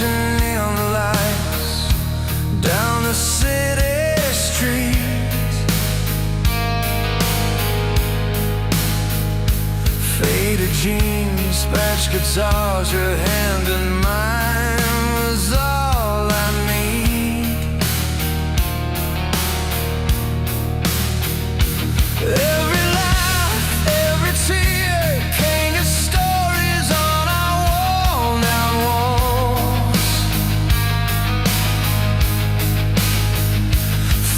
Neon lights down the city street, faded jeans, patched guitars, your hand in mine was all I need. Every laugh, every tear, painted stories on our worn-out walls.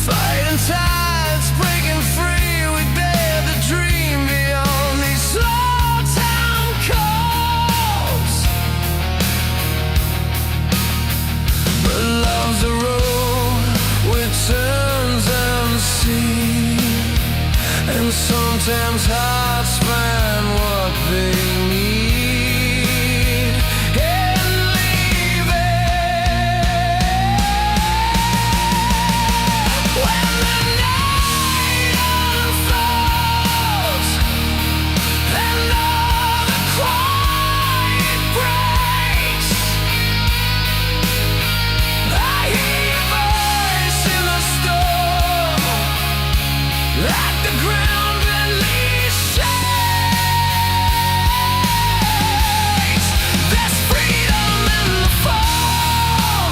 Fighting tides, breaking free, we dare to dream beyond these slow town calls. But love's a road with turns unseen, and sometimes hearts find what they need and leave it. When the night unfolds and all the quiet breaks, I hear your voice in the storm, like the ground beneath shakes. There's freedom in the fall,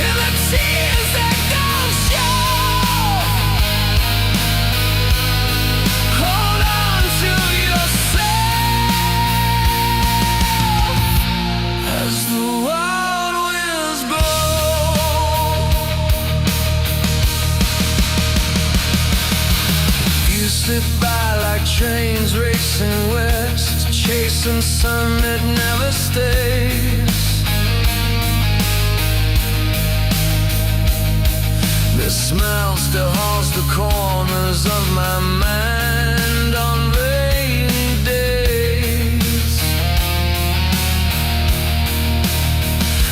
in the tears that don't show. Hold on to yourself as the wild winds blow. You slip by like trains racing west, chasing sun that never stays. The smell still haunts the corners of my mind on rainy days.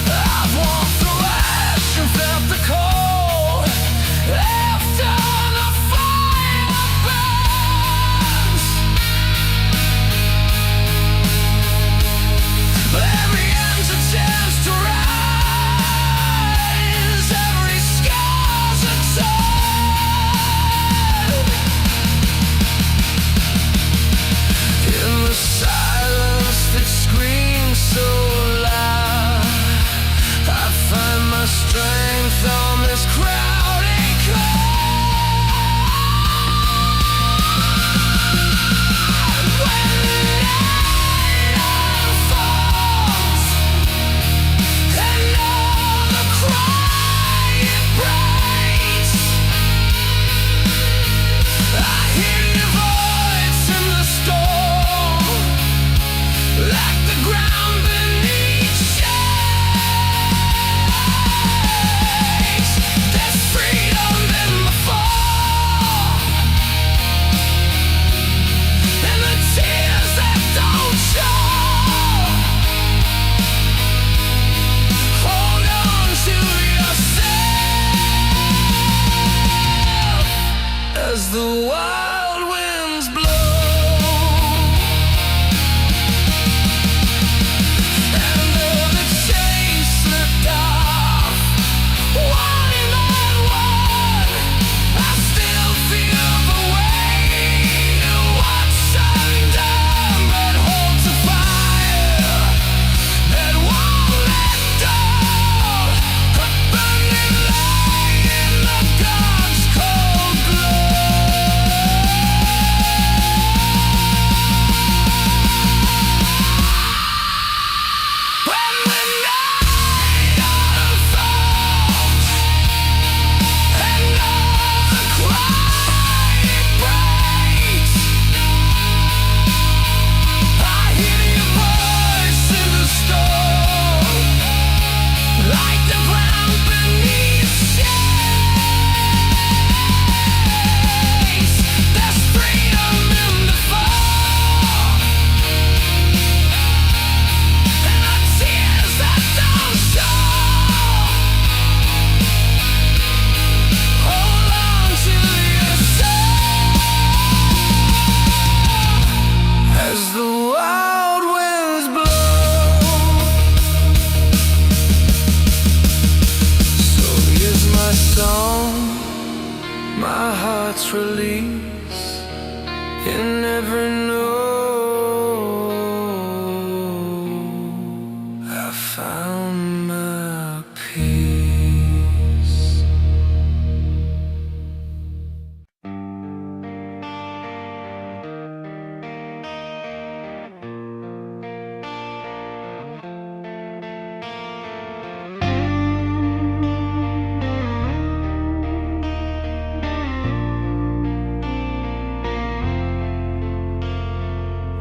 I've walked through ash and felt the cold, left on the fire burns. Every end's a chance to rise, every scar's a turn. You never know. I found my peace.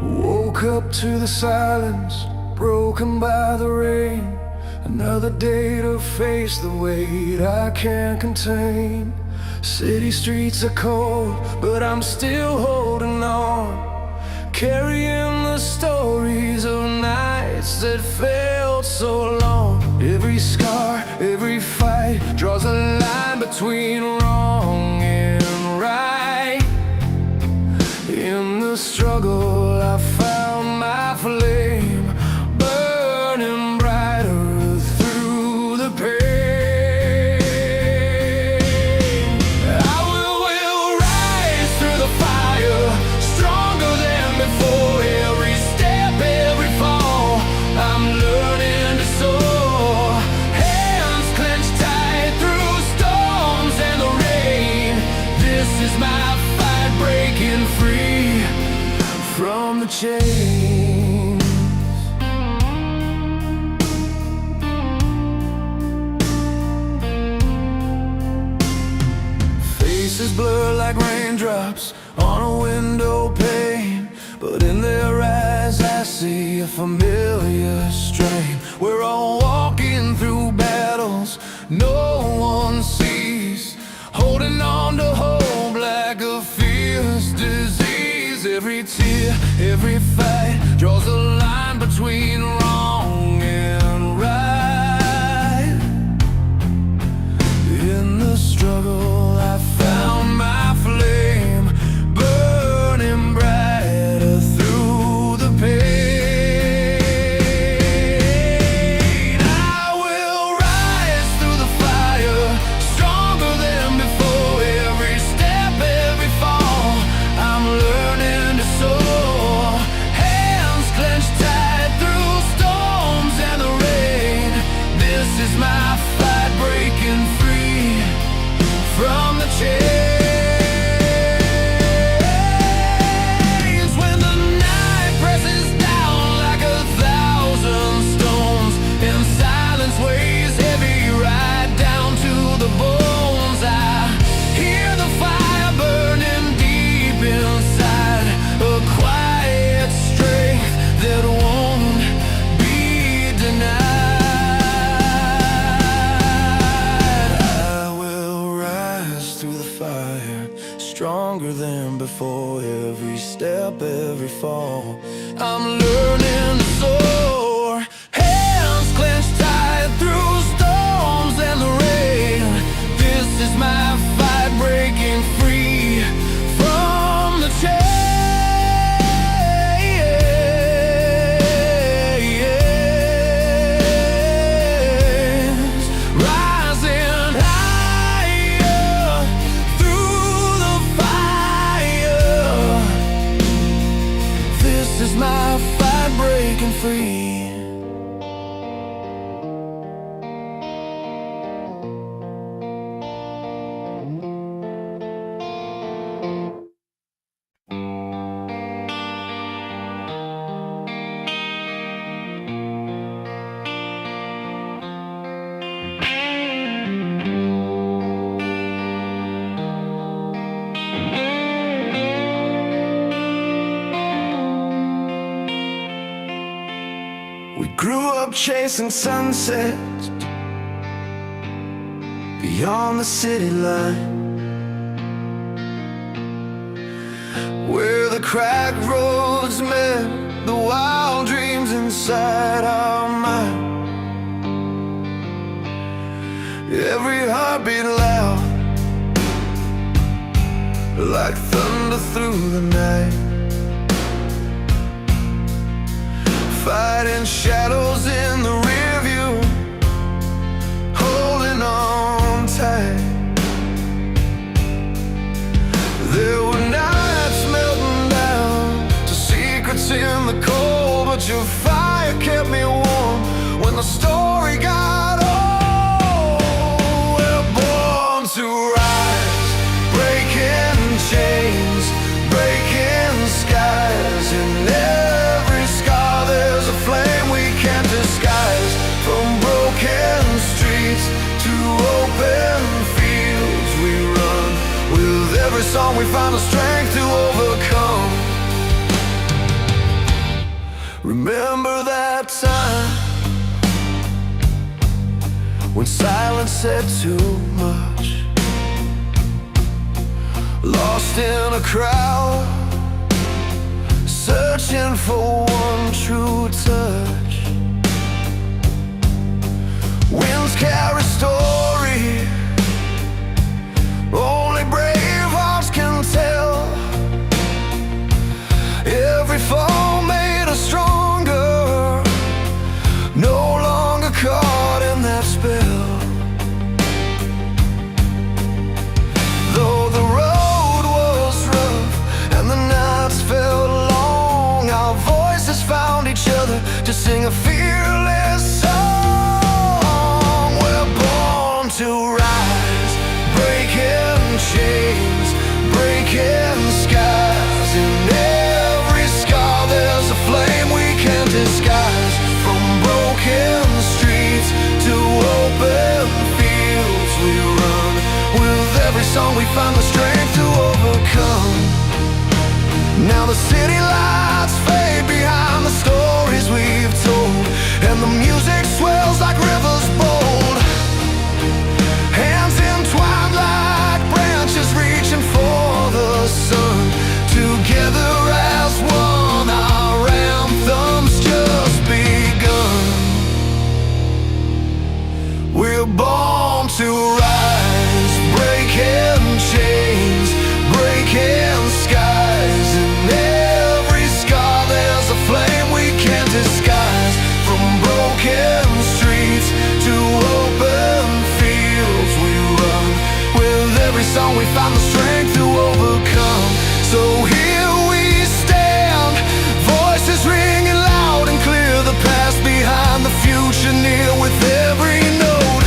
Woke up to the silence, broken by the rain. Another day to face the weight I can't contain. City streets are cold, but I'm still holding on, carrying the stories of nights that felt so long. Every scar, every fight draws a line between wrong and right. In the struggle I found my flame, burning brighter through the pain. I will rise through the fire, stronger than before. Every step, every fall, I'm learning to soar. Hands clenched tight through storms and the rain. This is my fight, breaking free from the chains. Faces blur like raindrops on a window pane, but in their eyes I see a familiar strain. We're all walking through battles no one sees, holding on to hope like a fierce disease. Every tear, every fight draws a line between wrong and right. In the struggle I found my flame, burning brighter through the pain. I will rise through the fire, stronger than before. Every step, every fall, I'm learning to soar. Hands clenched tight through storms and the rain. This is my fight, breaking free from the chains. When the night presses down like a thousand stones, and silence weighs heavy right down to the bones, I hear the fire burning deep inside, a quiet strength that won't be denied. I will rise through the fire, stronger than before. Every step, every fall, I'm learning to soar. Hands clenched tight through storms and the rain. This is my fight, breaking free from the chains. Rising higher through the fire. This is my fight, breaking free. We grew up chasing sunsets beyond the city line, where the cracked roads met the wild dreams inside our mind. Every heartbeat loud, like thunder through the night, fighting shadows in the rear view, holding on tight. There were nights melting down find the strength to overcome. Remember that time when silence said too much, lost in a crowd, searching for one true touch. Winds carry story only brave hearts can tell. Every fall made us stronger, no longer caught in that spell. Though the road was rough and the nights felt long, our voices found each other to sing a fearless song. We're born to rise, breaking chains, breaking skies. In every scar there's a flame we can't disguise. From broken streets to open fields we run. With every song we find the strength to overcome. Now the city lights fade behind the stories we've told, and the music swells like rivers bold. Hands entwined like branches reaching for the sun. Together as one, our anthem's just begun. We're born to rise, breaking chains, breaking skies. In every scar there's a flame we can't disguise. From broken streets to open fields we run. With every song we find the strength to overcome. So here we stand, voices ringing loud and clear. The past behind, the future near. With every note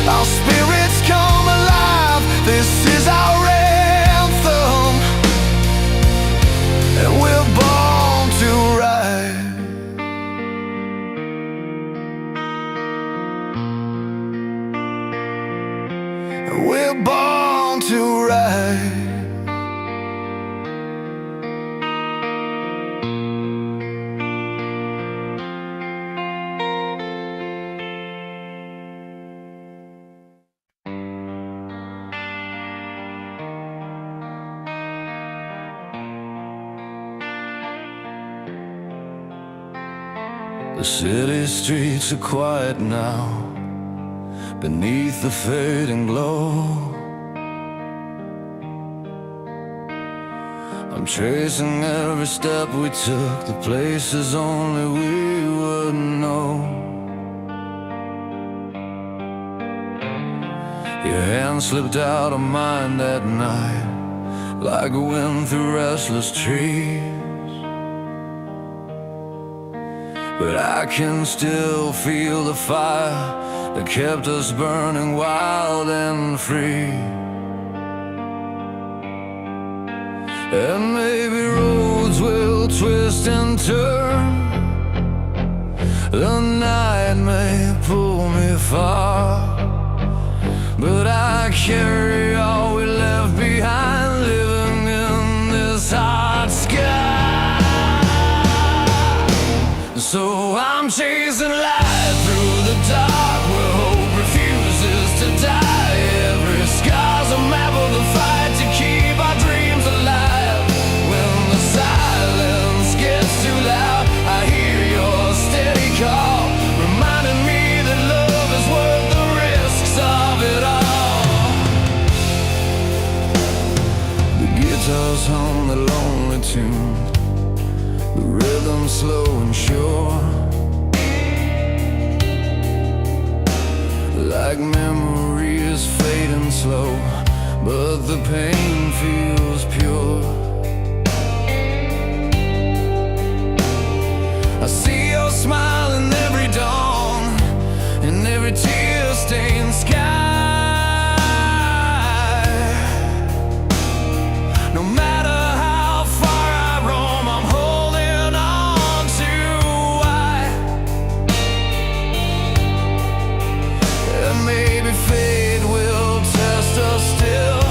our spirits come alive. This is our anthem, and we're born to ride. And we're born to ride. The city streets are quiet now, beneath the fading glow. I'm tracing every step we took, the places only we would know. Your hand slipped out of mine that night, like a wind through restless trees. But I can still feel the fire that kept us burning wild and free. And maybe roads will twist and turn, the night may pull me far, but I carry all we left behind, living in this hot sky. So I'm chasing light through the dark, where hope refuses to die. Every scar's a map of the fight to keep our dreams alive. When the silence gets too loud, I hear your steady call, reminding me that love is worth the risks of it all. The guitars hum the lonely tune, the rhythm slow and sure, like memories fading slow, but the pain feels pure. I see your smile in every dawn, in every tear-stained sky. No matter how far I roam, I'm holding on to why. And maybe fate will test us still,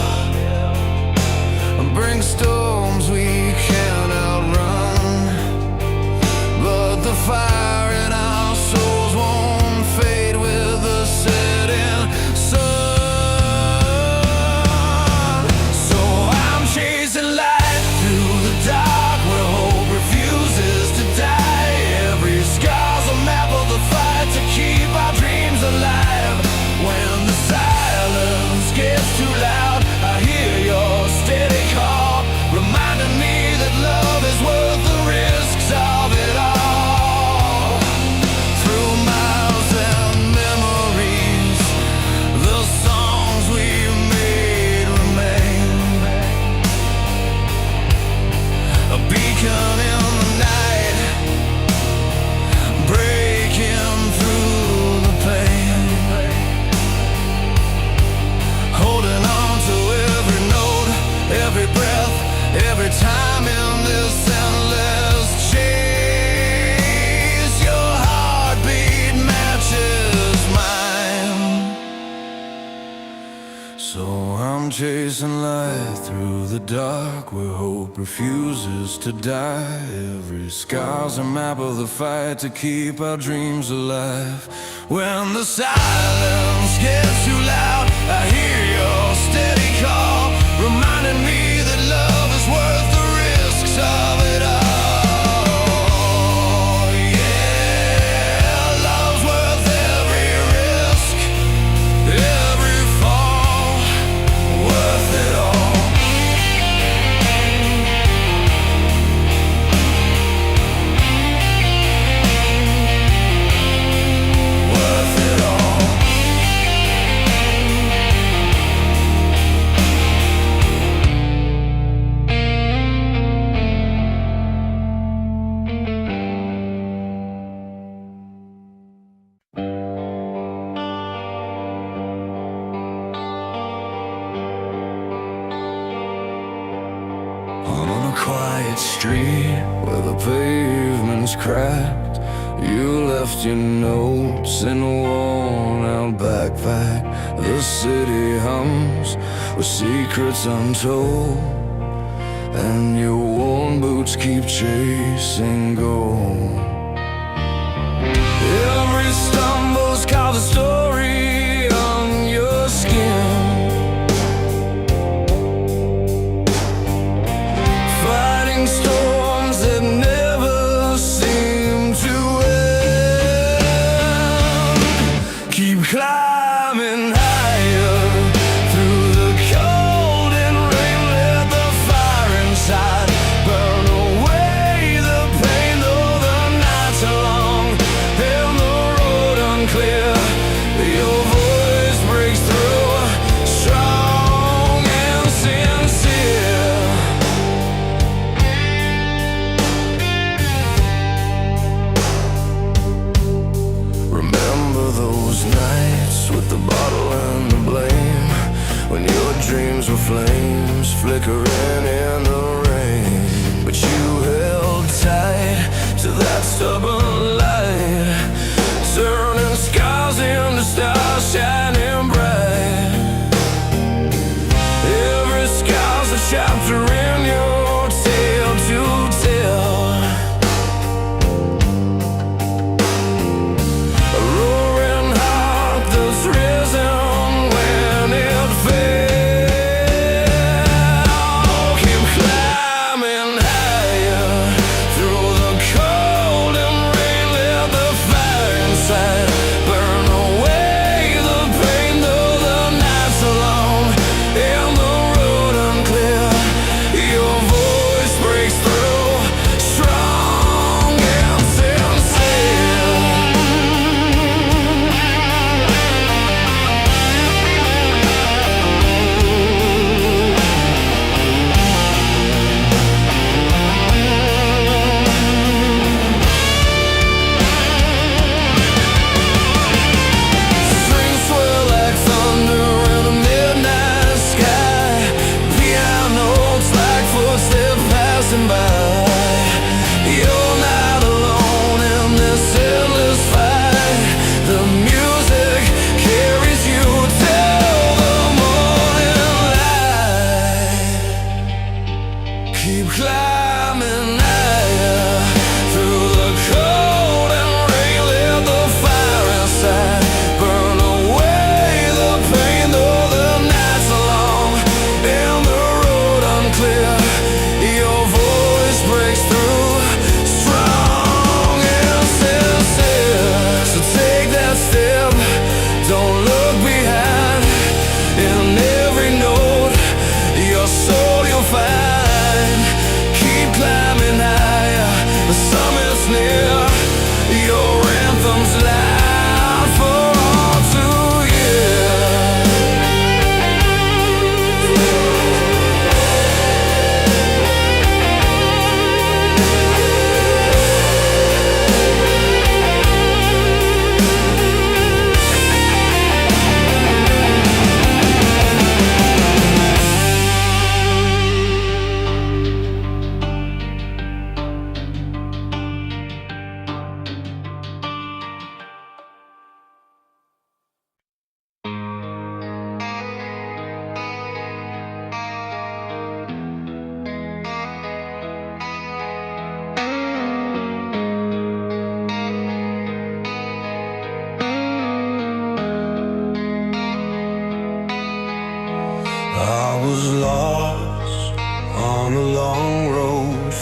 chasing light through the dark where hope refuses to die. Every scar's a map of the fight to keep our dreams alive. When the silence gets too loud, I hear your steady call, reminding me that love is worth the risks of it all. On a quiet street where the pavement's cracked, you left your notes in a worn-out backpack. The city hums with secrets untold, and your worn boots keep chasing gold. Every stumble's carved a story on your skin, storms that never seem to end. Keep climbing higher through the cold and rain. Let the fire inside burn away the pain. Though the nights are long and the road unclear, your voice breaks through, strong and sincere. Those nights with the bottle and the blame, when your dreams were flames flickering in the rain. But you held tight to that stubborn light, turning scars into stars shining bright. Every scar's a chapter in your tale to tell. Risen when it fell.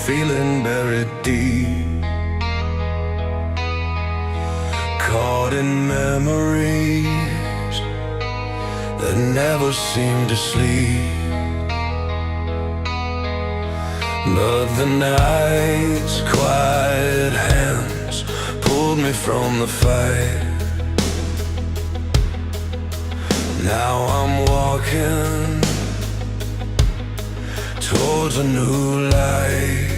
feeling buried deep, caught in memories that never seem to sleep. But the night's quiet hands pulled me from the fight. Now I'm walking towards a new light.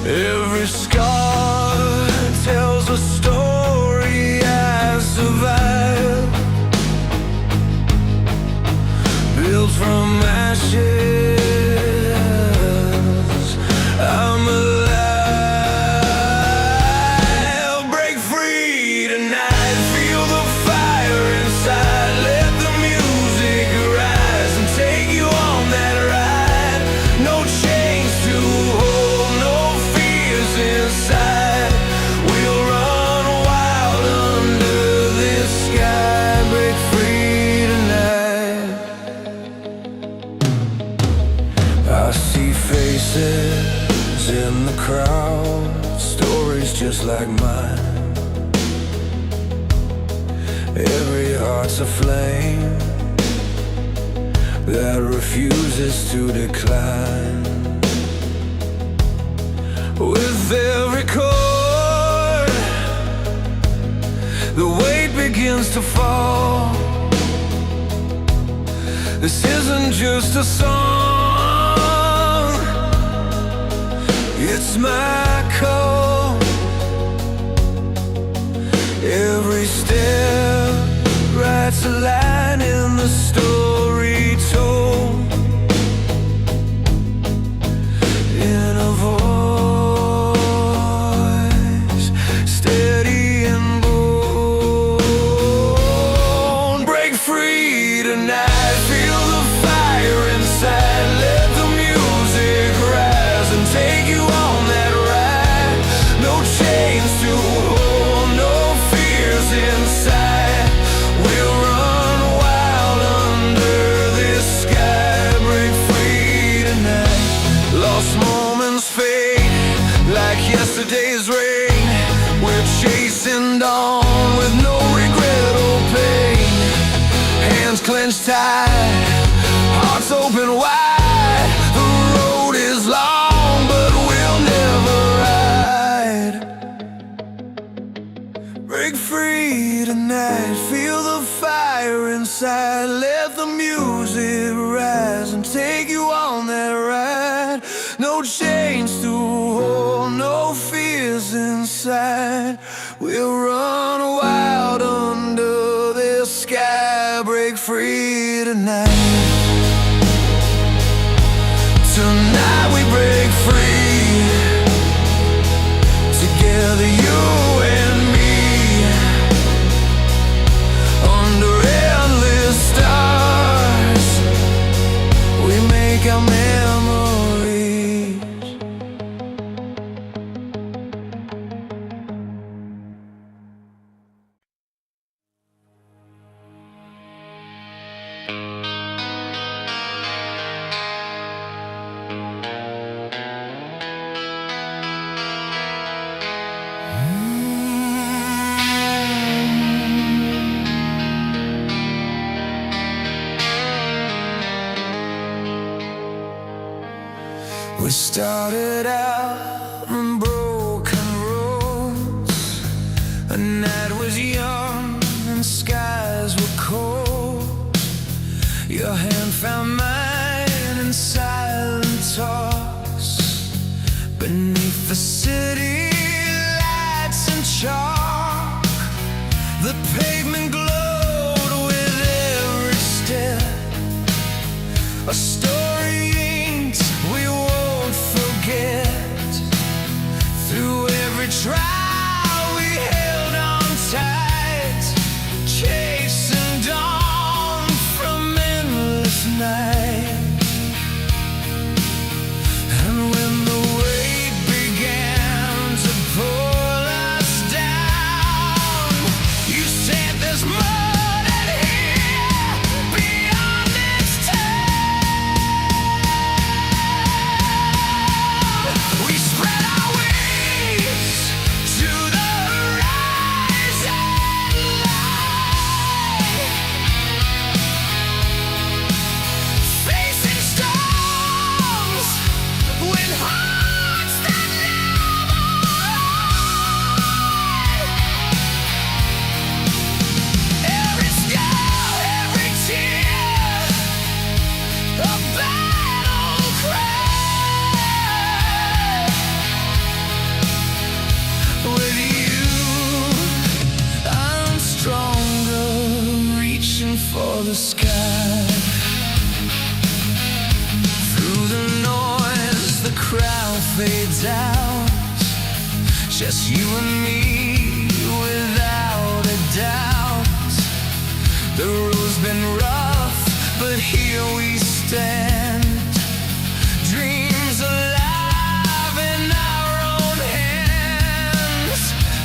Every scar tells a story I survived, built from ashes. I'm alive. Break free tonight, feel the fire inside. Let the music rise and take you on that ride. No chains to hold, no fears inside. We'll run wild under this sky. Break free tonight. I see faces in the crowd, stories just like mine. Every heart's a flame that refuses to decline. With every chord, the weight begins to fall. This isn't just a song, it's my call. Every step writes a line in the story told, in a voice steady and bold. Break free tonight, feel the fire inside. Let the music rise and take you on that ride. No chains to hold, no fears inside. We'll run wild under this sky. Break free tonight. Lost moments fade like yesterday's rain. We're chasing dawn with no regret or pain. Hands clenched tight, hearts open wide. The road is long, but we'll never ride. Break free tonight, feel the fire inside. Let the music rise and take you on that ride. No chains to hold, no fears inside. We'll run wild under this sky. Break free tonight. Tonight we break free, together you and me, under endless stars. We make our memories. We started out on broken roads. The night was young and skies were cold. Your hand found mine in silent talks beneath the city lights and chalk. The pavement glowed with every step, a story inked we won't forget. Through every trial we held on tight, chasing dawn from endless night. And when the weight began with hearts that never hide. Every scar, every tear, a battle cry. With you, I'm stronger, reaching for the sky. Through the noise, the crowd fades out. Just you and me, without a doubt. The road's been rough, but here we stand. Dreams alive in our own hands.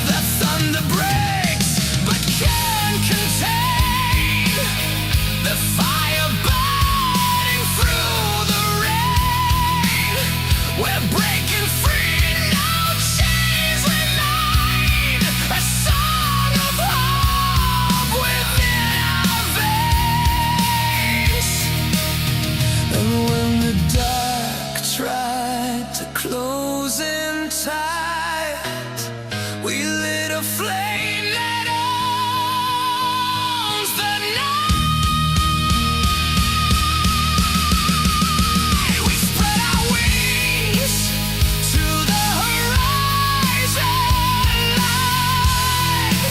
The thunder breaks, but can't contain the fire burning through the rain. We're breaking free, no chains remain. A song of hope within our veins. And when the dark tried to close in tight, we lit a flame that owns the night. We spread our wings to the horizon line,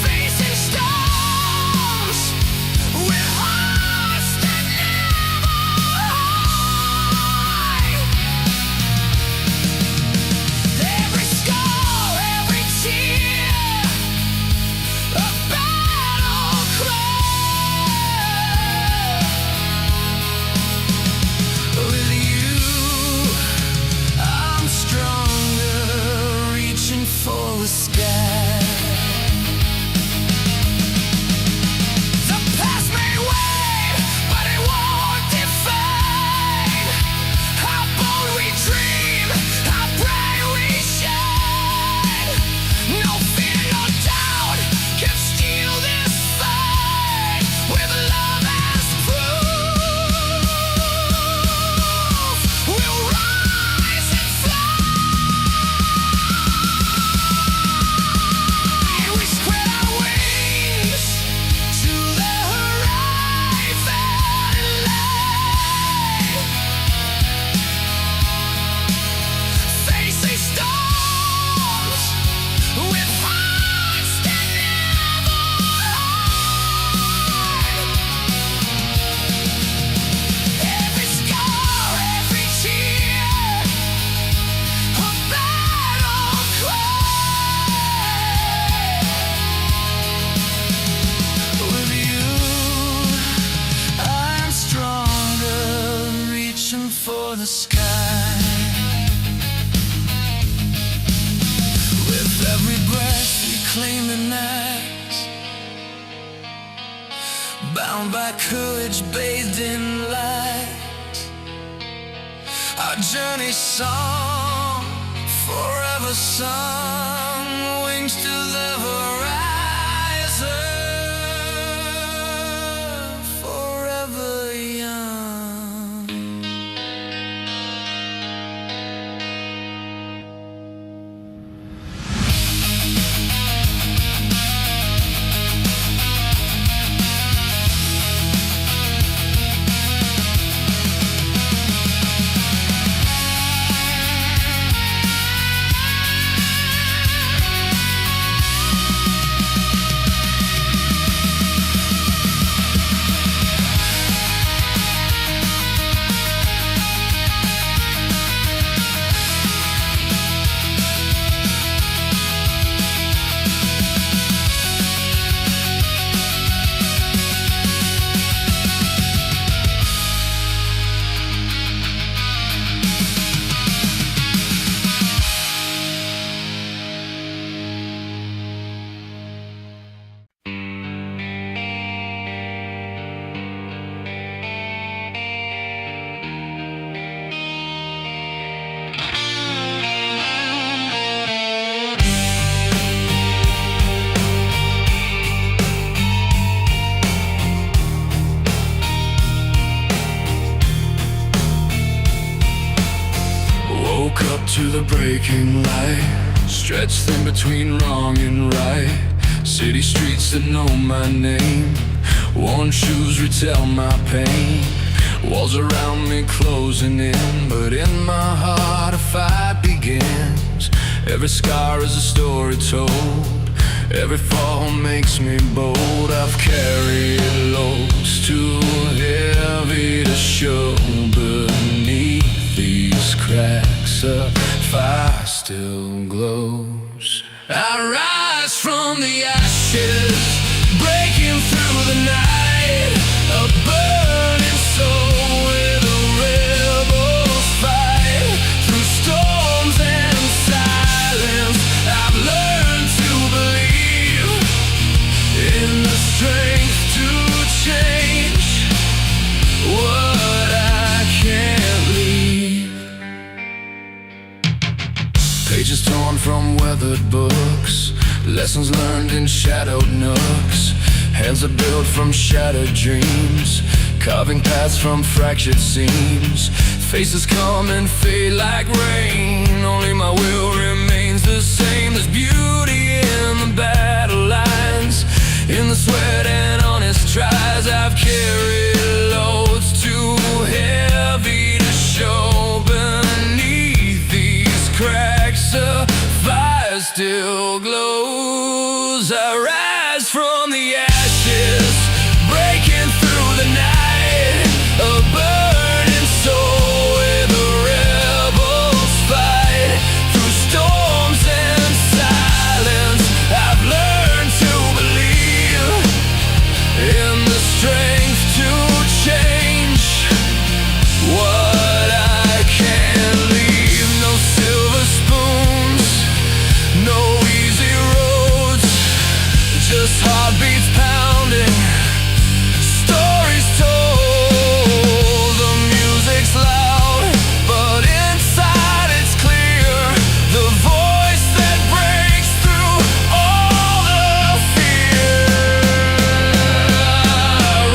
facing storms with hearts that never hide. Every scar, every tear, a battle cry. With you, I'm stronger, reaching for the sky. The past may wait, but it won't define how bold we dream, how bright we shine. No fear, no doubt can steal this fight. With love as proof, we'll rise and fly. We spread our wings to the horizon line, facing storms with hearts that never hide. Every scar, every tear, a battle cry. With you, I'm stronger, reaching for the sky. With every breath we claim the night, bound by courage, bathed in light. Our journey song, forever sung, wings to the horizon, forever young. to the breaking light, stretched thin between wrong and right. City streets that know my name, worn shoes retell my pain. Walls around me closing in, but in my heart a fight begins. Every scar is a story told, every fall makes me bold. I've carried loads too heavy to show beneath these cracks. A fire still glows. I rise from the ashes, breaking through the night. A burning soul with a rebel's fight. Through storms and silence, I've learned to believe in the strength to change what I can't leave. Pages torn from weathered books, lessons learned in shadowed nooks. Hands are built from shattered dreams, carving paths from fractured seams. Faces come and fade like rain, only my will remains the same. There's beauty in the battle lines, in the sweat and honest tries. I've carried loads too heavy to show beneath these cracks. A fire still glows. I rise from the ashes, breaking through the night. A burning soul with a rebel's fight. Through storms and silence, I've learned to believe in the strength to change what I can't leave. No silver spoons, no easy roads, just heartbeats pounding, stories told. The music's loud, but inside it's clear. The voice that breaks through all the fear.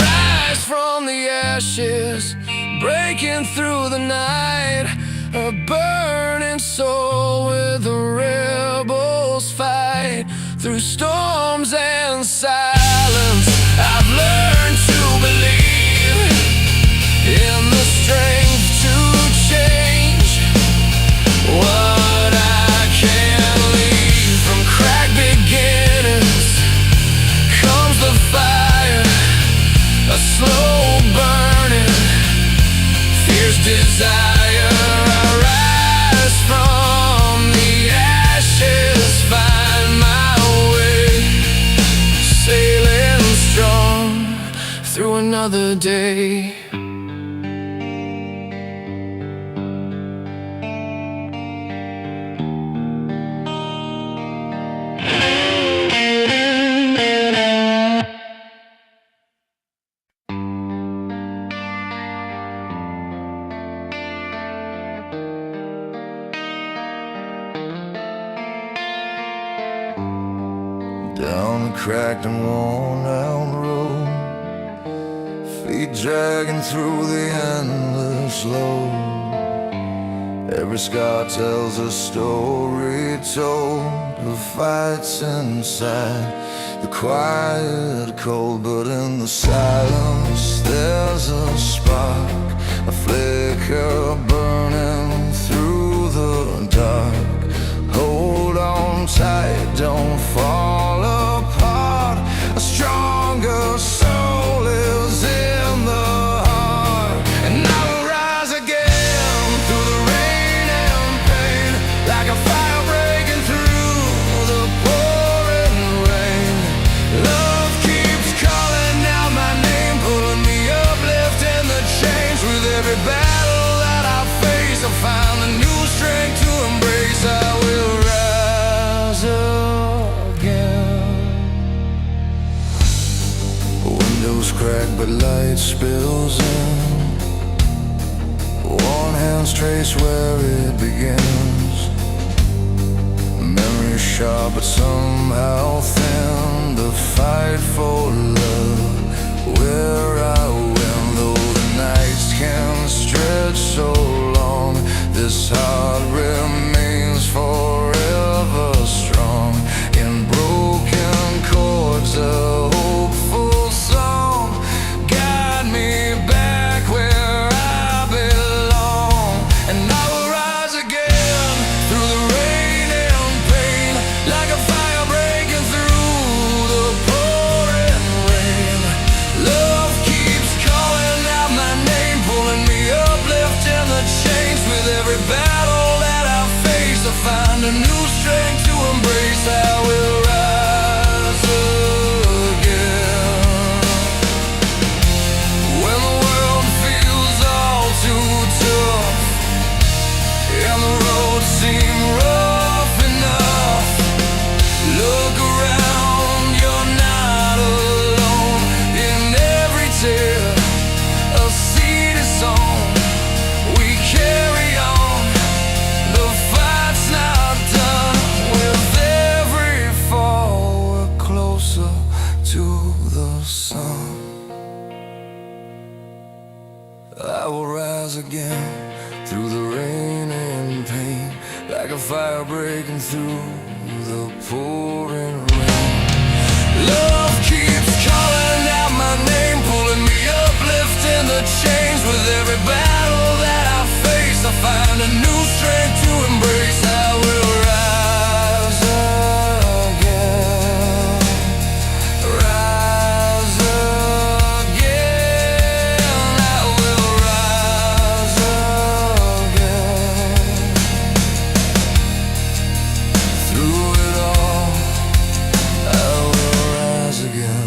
Rise from the ashes, breaking through the night. A burning soul with a rebel's fight. Through storms and silence, I've learned to believe in the strength to change what I can't leave. From cracked beginnings comes the fire, a slow burning, fierce desire. I rise from the ashes, find my way, sailing strong through another day. Down the cracked and worn out road, feet dragging through the endless load. Every scar tells a story told of fights inside the quiet cold. But in the silence there's a spark, a flicker burning through the dark. Hold on tight, don't fall apart. A stronger soul is in the heart. And I will rise again through the rain and pain, like a fire breaking through the pouring rain. Love keeps calling out my name, pulling me up, lifting the chains. With every battle that I face, I find the new strength to embrace. I will rise again. Windows crack but light spills in, worn hands trace where it begins. Memory sharp but somehow thin, the fight for love where I win. Though the nights can stretch so long, this heart remains I will rise again through the rain and pain, like a fire breaking through the pouring rain. Love keeps calling out my name, pulling me up, lifting the chains. With every battle that I face, I find a new strength to embrace. I will rise again, rise again. I will rise again. Through it all, I will rise again.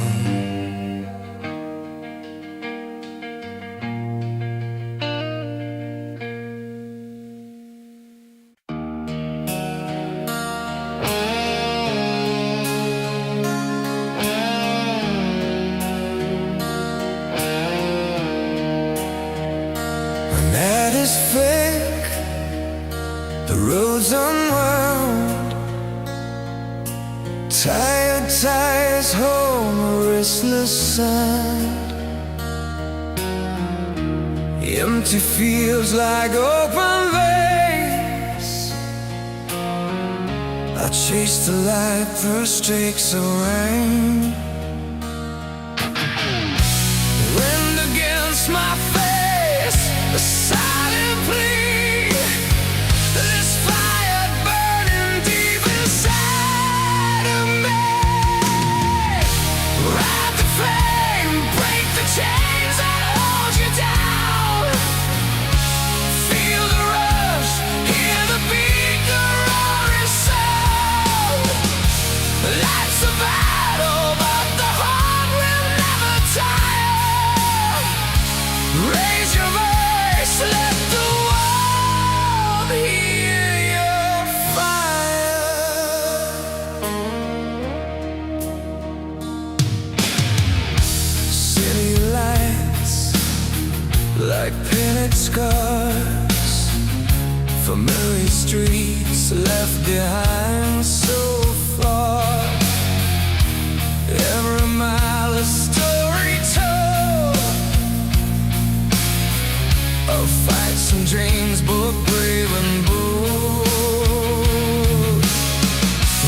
When that is fake, the road's unwound, tired tires home, a restless sand. Empty fields like open veins. I chase the light through streaks of rain. Wind against my face, a silent plea. This fire burning deep inside of me. Ride the flame, break the chains that hold you down. Feel the rush, hear the beat, the roaring sound. Life's a battle, but the heart will never tire. Raise your voice, let the world hear your fire. City lights like painted scars, familiar streets left behind so far. Every mile a story told of fights and dreams, both brave and bold.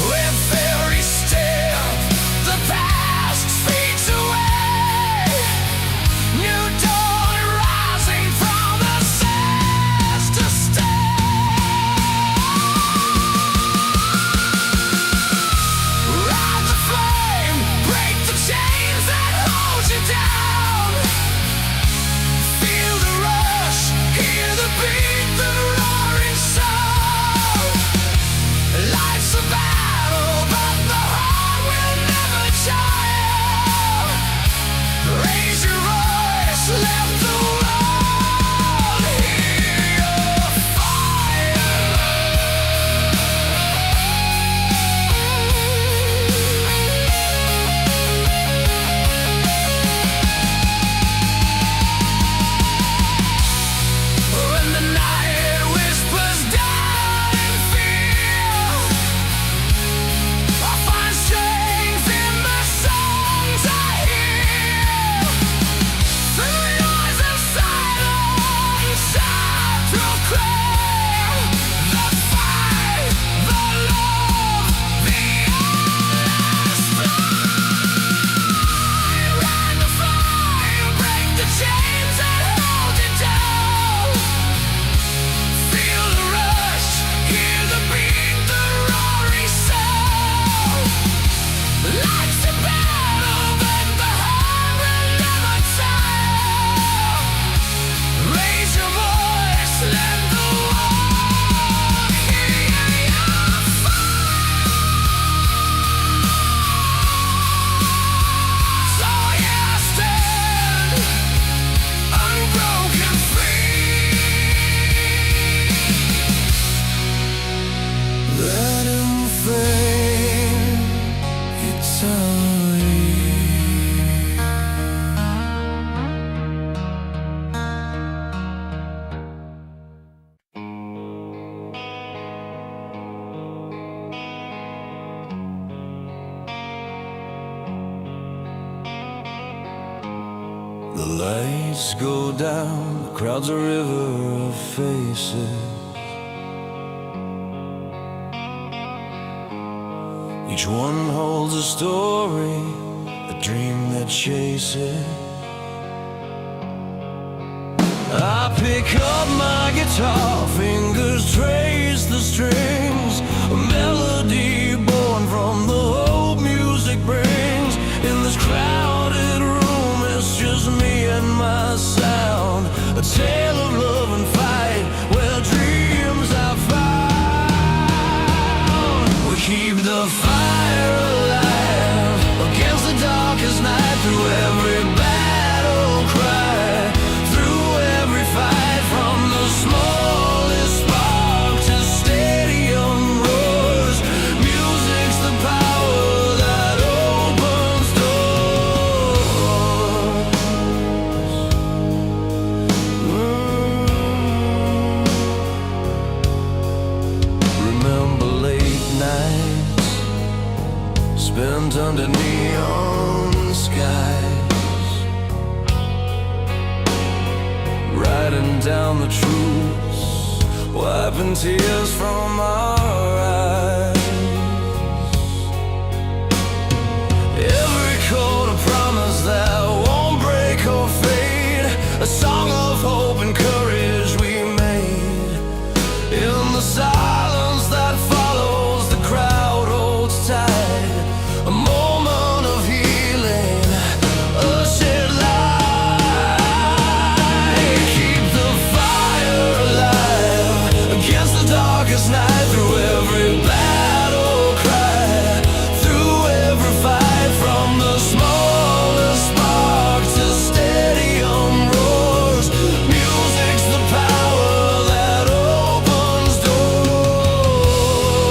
Where fairies step, the past fades away. New dawn rising from the sands to stay. Ride the flame, break the chains that hold you down. Feel the rush, hear the beat, the lights go down, the crowd's a river of faces. Each one holds a story, a dream that chases. I pick up my guitar, fingers trace the strings, a melody born from the hope music brings. In this crowded room, it's just me and my sound, a tale of love and fight, where dreams are found. We keep the fire alive against the darkest night, through every battle cry, through every fight, from the smallest spark to stadium roars. Music's the power that opens doors. Remember late nights spent under neon skies, writing down the truths, wiping tears from our eyes. Every chord a promise that won't break or fade, a song of hope and courage we made. In the silence that follows, the crowd holds tight, a moment of healing, a shared light. Keep the fire alive against the darkest night, through every battle cry, through every fight, from the smallest spark to stadium roars. Music's the power that opens doors.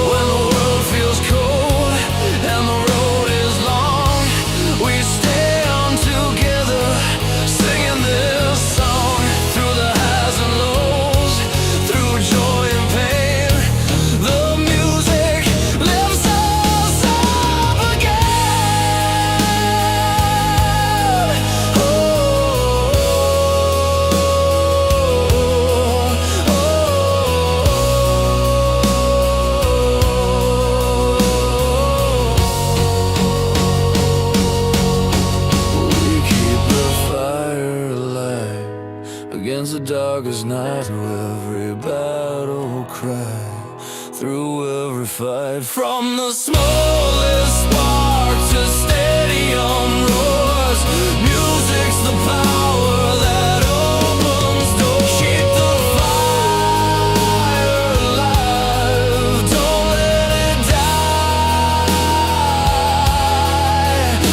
When the world feels cold and the road is long, we stay on together, singing this song. Through the highs and lows, through joy and pain, the music lifts us up again. Oh, we keep the fire alive against the darkest night, through every battle cry, through every fight, from the smallest spark to stadium roars. Music's the power that opens doors. Keep the fire alive, don't let it die.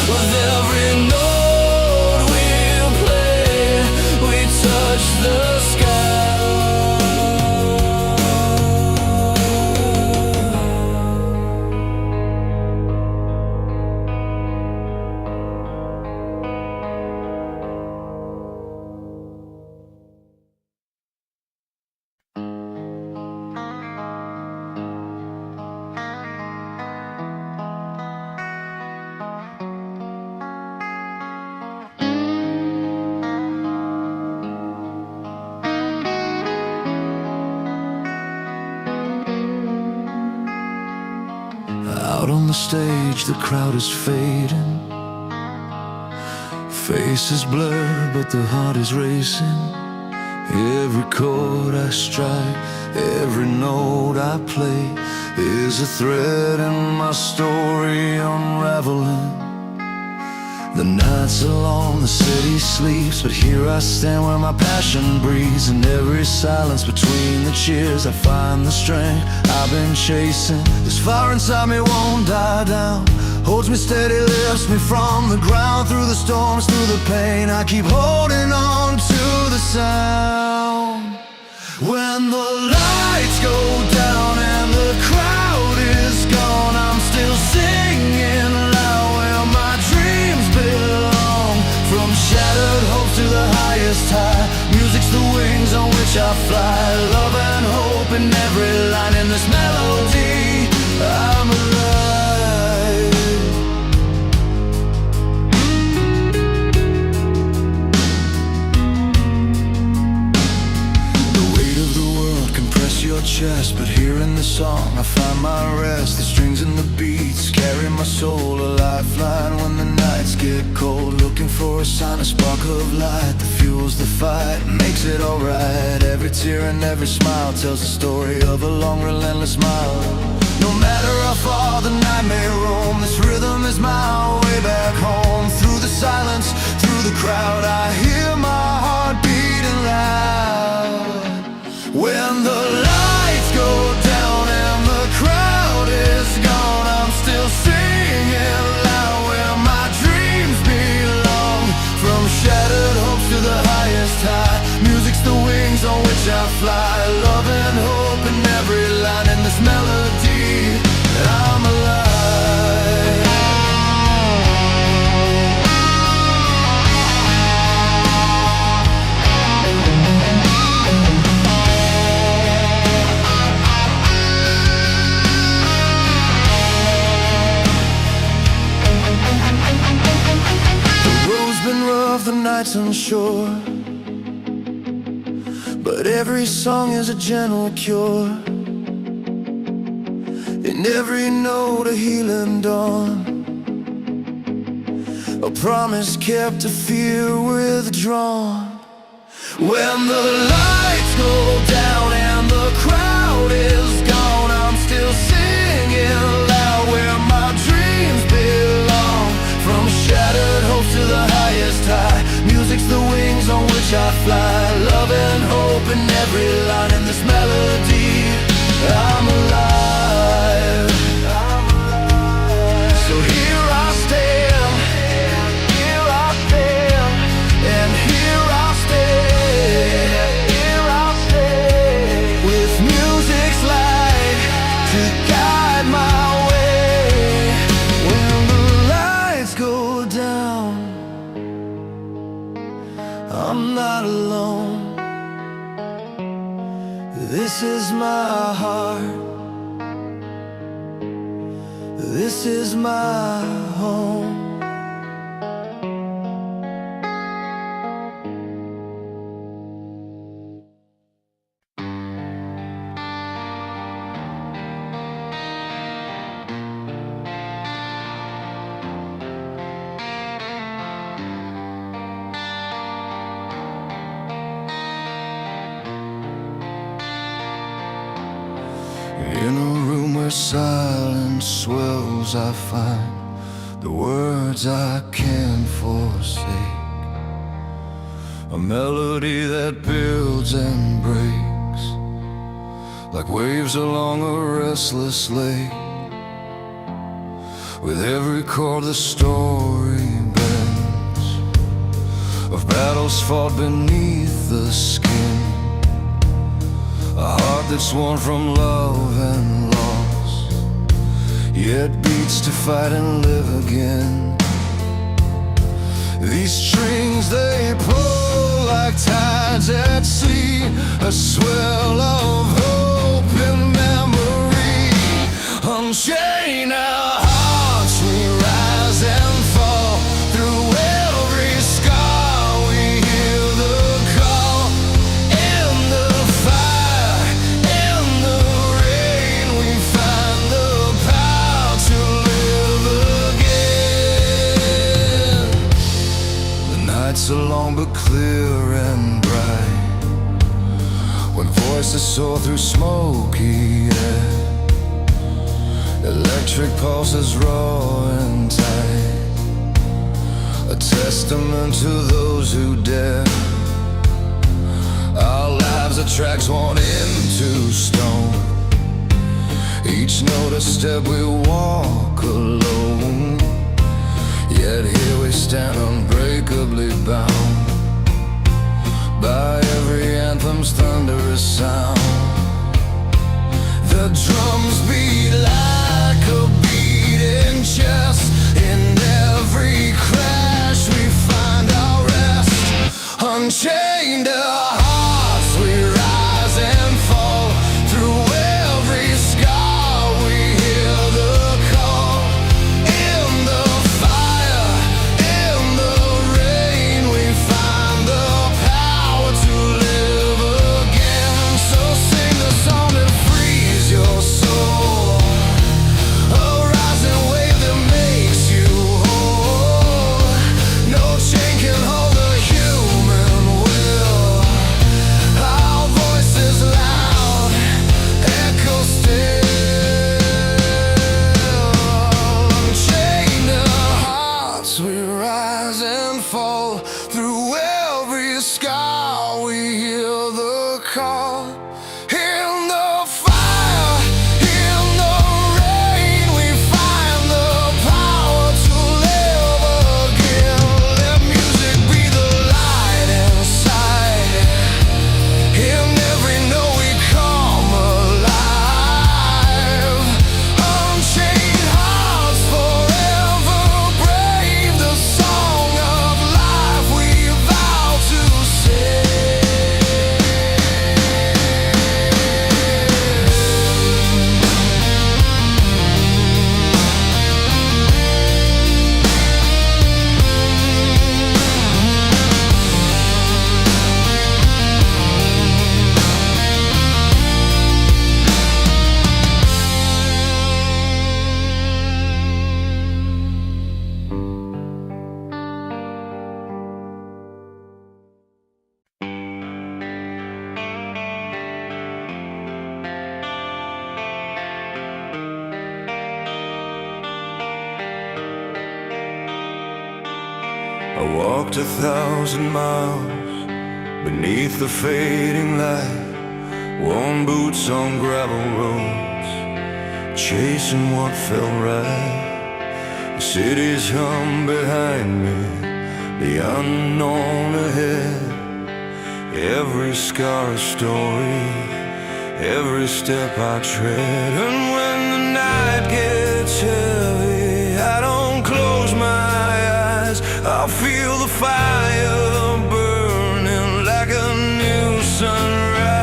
With every note we play, we touch the sky. Out on the stage, the crowd is fading, faces blur, but the heart is racing. Every chord I strike, every note I play, is a thread in my story unraveling. The nights are long, the city sleeps, but here I stand where my passion breathes. In every silence between the cheers, I find the strength I've been chasing. This fire inside me won't die down, holds me steady, lifts me from the ground. Through the storms, through the pain, I keep holding on to the sound. When the lights go down and the crowd is gone, I'm still singing loud where my dreams belong. From shattered hopes to the highest high, music's the wings on which I fly. Love and hope in every line, in this melody I'm alive. chest, but here in the song I find my rest. The strings and the beats carry my soul, a lifeline when the nights get cold. Looking for a sign, a spark of light that fuels the fight, makes it alright. Every tear and every smile tells the story of a long, relentless mile. No matter how far the night may roam, this rhythm is my way back home. Through the silence, through the crowd, I hear my heart beating loud. When the lights go down and the crowd is gone, I'm still singing loud where my dreams belong. From shattered hopes to the highest high, music's the wings on which I fly. Love and hope in every line in this melody, I'm alive. The night's unsure, but every song is a gentle cure. In every note a healing dawn, a promise kept, a fear withdrawn. When the lights go down and the crowd is gone, I'm still singing loud where my dreams belong. From shattered hopes to the highest high, music's the wings on which I fly. Love and hope in every line in this melody, I'm alive. So here I stand, here I stand, and here I stay, here I stay, with music's light to guide my way. When the lights go down, I'm not alone. This is my heart, this is my home. In a room where silence swells, I find the words I can't forsake, a melody that builds and breaks like waves along a restless lake. With every chord the story bends of battles fought beneath the skin, a heart that's worn from love and loss, yet beats to fight and live again. These strings they pull like tides at sea, a swell of hope and memory. Unchain our hearts, we rise and fall. Through every scar we hear the call. In the fire, in the rain, we find the power to live again. The nights are long but clear and bright, when voices soar through smoky air, electric pulses raw and tight, a testament to those who dare. Our lives are tracks worn into stone, each note a step we walk alone. Yet here we stand unbreakably bound by every anthem's thunderous sound. The drums beat like a beating chest. In every crash we find our rest. Unchained our hearts, we rise and fall. Through every scar we hear the call. In the fire, in the rain, we find the power to live again. call. In the fire, in the rain, we find the power to live again. Let music be the light inside. In every note we come alive. Unchained hearts forever brave. The song of life we vow to sing. I walked 1,000 miles beneath the fading light, worn boots on gravel roads, chasing what felt right. The cities hum behind me, the unknown ahead. Every scar a story, every step I tread. And when the night gets heavy, I don't close my eyes. I'll feel the fire burning like a new sunrise.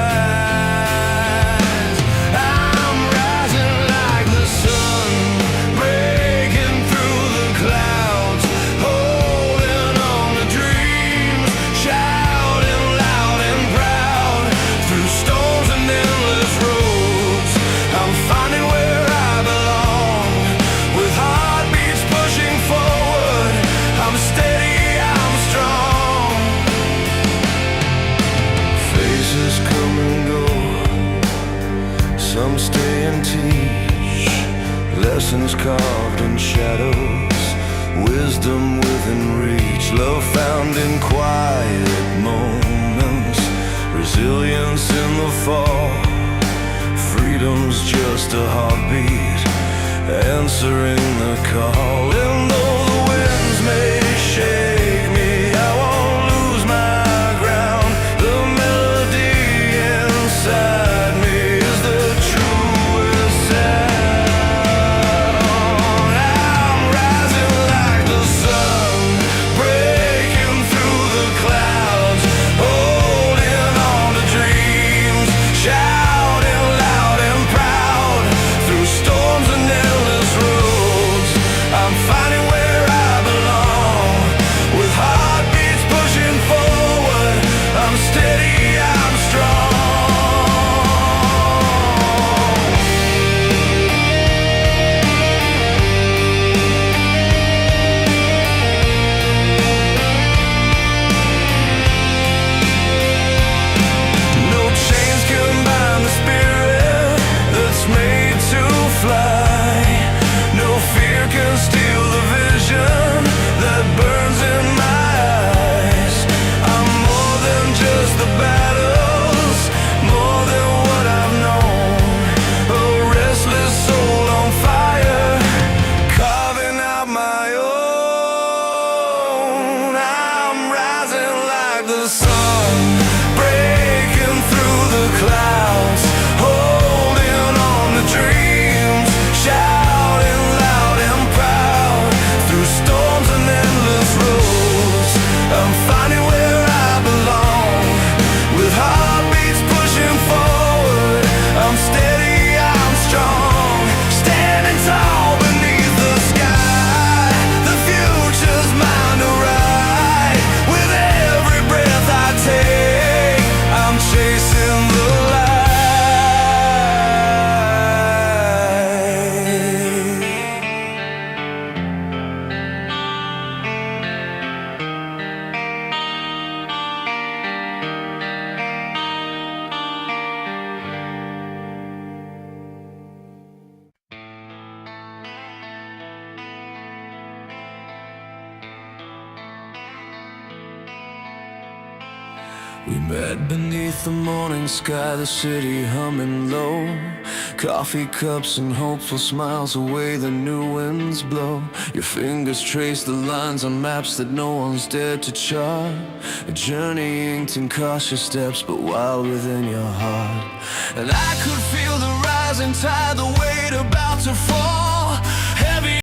I'm rising like the sun, breaking through the clouds, holding on to dreams, shouting loud and proud. Through storms and endless roads, I'm finding where I belong. With heartbeats pushing forward, I'm steady, I'm strong. Faces come and go, some stay and teach. Lessons carved in shadows, wisdom within reach. Love found in quiet moments, resilience in the fall. Freedom's just a heartbeat, answering the call. And though the winds may shake me, I won't lose my ground. The melody inside me is the truest sound. I'm rising like the sun, breaking through the clouds, holding on to dreams, shouting loud and proud. Through storms and endless roads, I'm finding where We met beneath the morning sky, the city humming low. Coffee cups and hopeful smiles, away the new winds blow. Your fingers trace the lines on maps that no one's dared to chart. A journey inked in cautious steps, but wild within your heart. And I could feel the rising tide, the way